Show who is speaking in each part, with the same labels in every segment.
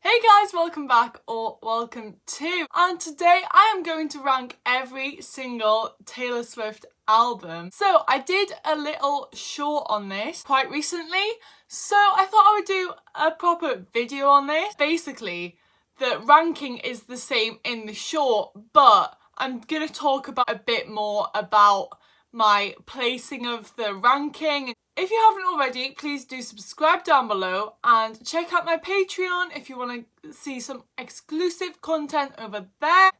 Speaker 1: Hey guys, welcome back or welcome to, and today I am going to rank every single Taylor Swift album. So I did a little short on this quite recently, so I thought I would do a proper video on this. Basically, the ranking is the same in the short, but I'm gonna talk about a bit more about my placing of the ranking. If you haven't already, please do subscribe down below and check out my Patreon if you want to see some exclusive content over there.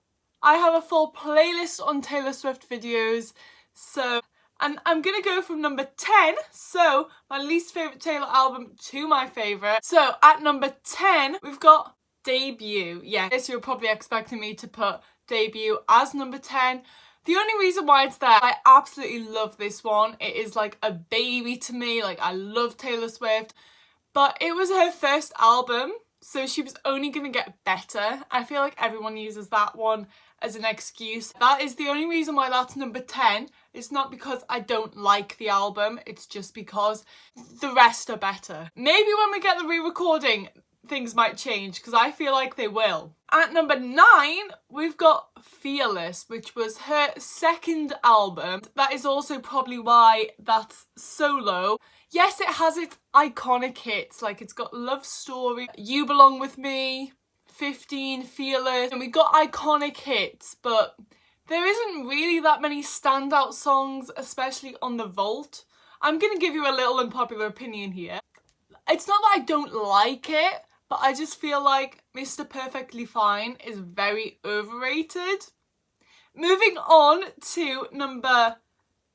Speaker 1: I have a full playlist on Taylor Swift videos, and I'm gonna go from number 10, so my least favourite Taylor album, to my favourite. So at number 10, we've got Debut. Yeah, I guess you're probably expecting me to put Debut as number 10. The only reason why it's there, I absolutely love this one. It is like a baby to me. Like, I love Taylor Swift, but it was her first album, so she was only gonna get better. I feel like everyone uses that one as an excuse. That is the only reason why that's number 10. It's not because I don't like the album, it's just because the rest are better. Maybe when we get the re-recording, things might change, because I feel like they will. At number 9, we've got Fearless, which was her second album. That is also probably why that's so low. Yes, it has its iconic hits, like it's got Love Story, You Belong With Me, 15, Fearless, and we got iconic hits, but there isn't really that many standout songs, especially on the Vault. I'm gonna give you a little unpopular opinion here. It's not that I don't like it, but I just feel like Mr. Perfectly Fine is very overrated. Moving on to number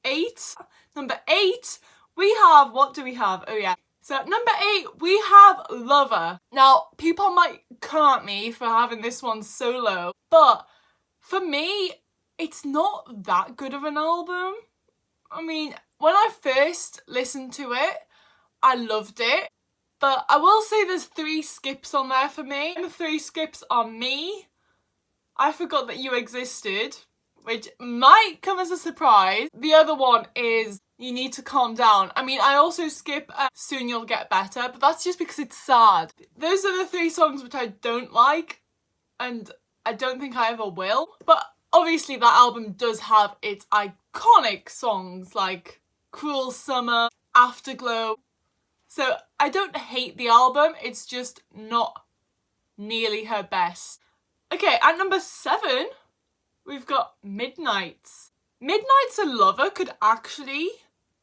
Speaker 1: 8. Number 8, we have, what do we have? Oh yeah. So at number 8, we have Lover. Now, people might come at me for having this one so low, but for me, it's not that good of an album. I mean, when I first listened to it, I loved it. But I will say there's 3 skips on there for me. The 3 skips are Me, I Forgot That You Existed, which might come as a surprise. The other one is You Need to Calm Down. I mean, I also skip Soon You'll Get Better, but that's just because it's sad. Those are the 3 songs which I don't like, and I don't think I ever will. But obviously that album does have its iconic songs like Cruel Summer, Afterglow. So I don't hate the album, it's just not nearly her best. Okay, at number 7, we've got Midnights. Midnights and Lover could actually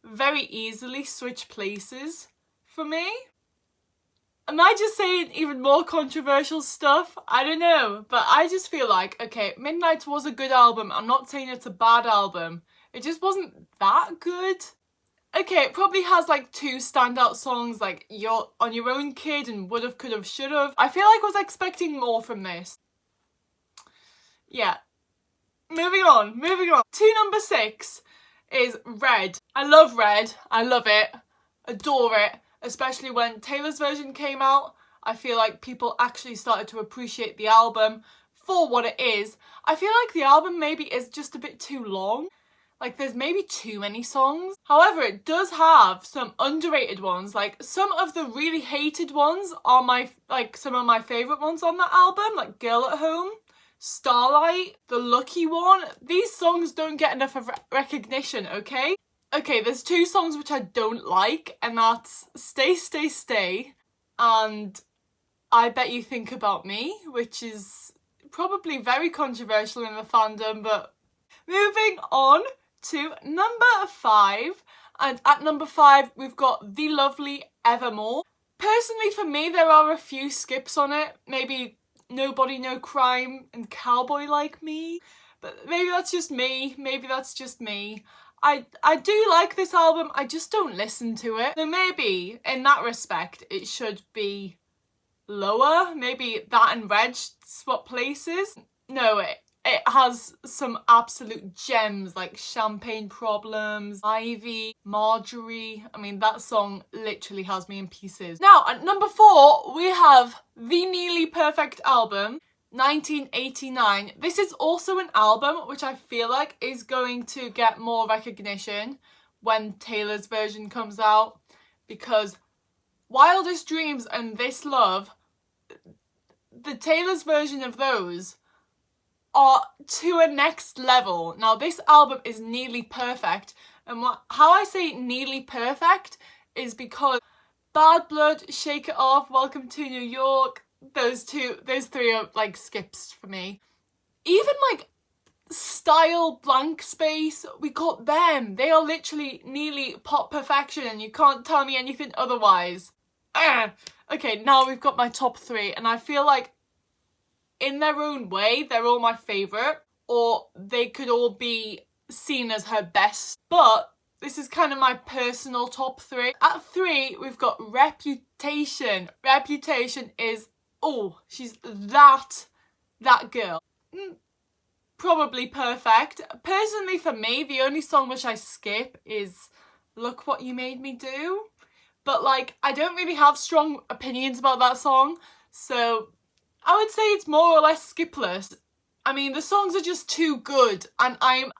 Speaker 1: very easily switch places for me. Am I just saying even more controversial stuff? I don't know, but I just feel like, okay, Midnights was a good album. I'm not saying it's a bad album. It just wasn't that good. Okay, it probably has like 2 standout songs, like You're On Your Own Kid and Would've, Could've, Should've. I feel like I was expecting more from this. Yeah. Moving on. To number 6 is Red. I love Red. I love it. Adore it. Especially when Taylor's version came out. I feel like people actually started to appreciate the album for what it is. I feel like the album maybe is just a bit too long. Like, there's maybe too many songs. However, it does have some underrated ones. Like, some of the really hated ones are some of my favourite ones on that album. Like Girl at Home, Starlight, The Lucky One. These songs don't get enough of recognition, okay? Okay, there's 2 songs which I don't like, and that's Stay, Stay, Stay and I Bet You Think About Me, which is probably very controversial in the fandom, but moving on to number 5, and at number 5 we've got The Lovely Evermore. Personally, for me, there are a few skips on it. Maybe Nobody No Crime and Cowboy Like Me, but maybe that's just me. I do like this album, I just don't listen to it. So maybe in that respect it should be lower. Maybe that and Reg swap places. No, it has some absolute gems like Champagne Problems, Ivy, Marjorie. I mean, that song literally has me in pieces. Now, at number 4, we have The Nearly Perfect Album, 1989. This is also an album which I feel like is going to get more recognition when Taylor's version comes out, because Wildest Dreams and This Love the Taylor's version of those are to a next level. Now this album is nearly perfect, and how I say nearly perfect is because Bad Blood, Shake It Off, Welcome to New York, those three are like skips for me. Even like Style, Blank Space, we got them. They are literally nearly pop perfection and you can't tell me anything otherwise. Okay, now we've got my top three, and I feel like in their own way, they're all my favourite, or they could all be seen as her best, but this is kind of my personal top three. At 3, we've got Reputation. Reputation is, oh, she's that girl. Probably perfect. Personally for me, the only song which I skip is Look What You Made Me Do. But like, I don't really have strong opinions about that song, so I would say it's more or less skipless. I mean, the songs are just too good, and I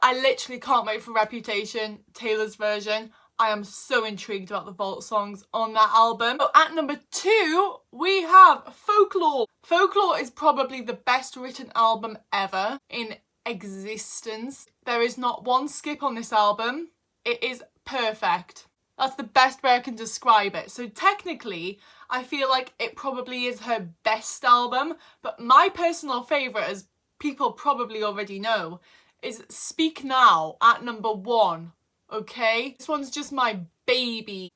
Speaker 1: literally can't wait for Reputation, Taylor's version. I am so intrigued about the vault songs on that album. So at number 2, we have Folklore. Folklore is probably the best written album ever in existence. There is not one skip on this album. It is perfect. That's the best way I can describe it. So technically, I feel like it probably is her best album, but my personal favourite, as people probably already know, is Speak Now at number 1, okay? This one's just my baby.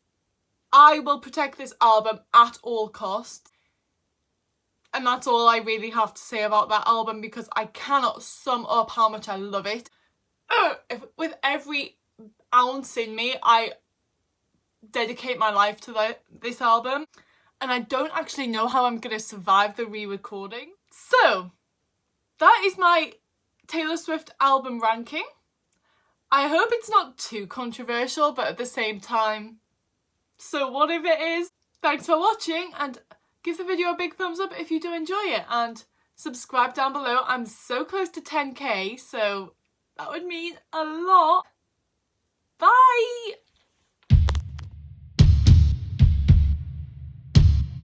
Speaker 1: I will protect this album at all costs. And that's all I really have to say about that album, because I cannot sum up how much I love it. With every ounce in me, I dedicate my life to this album, and I don't actually know how I'm going to survive the re-recording. So, that is my Taylor Swift album ranking. I hope it's not too controversial, but at the same time, so what if it is? Thanks for watching, and give the video a big thumbs up if you do enjoy it, and subscribe down below. I'm so close to 10k, so that would mean a lot. Bye!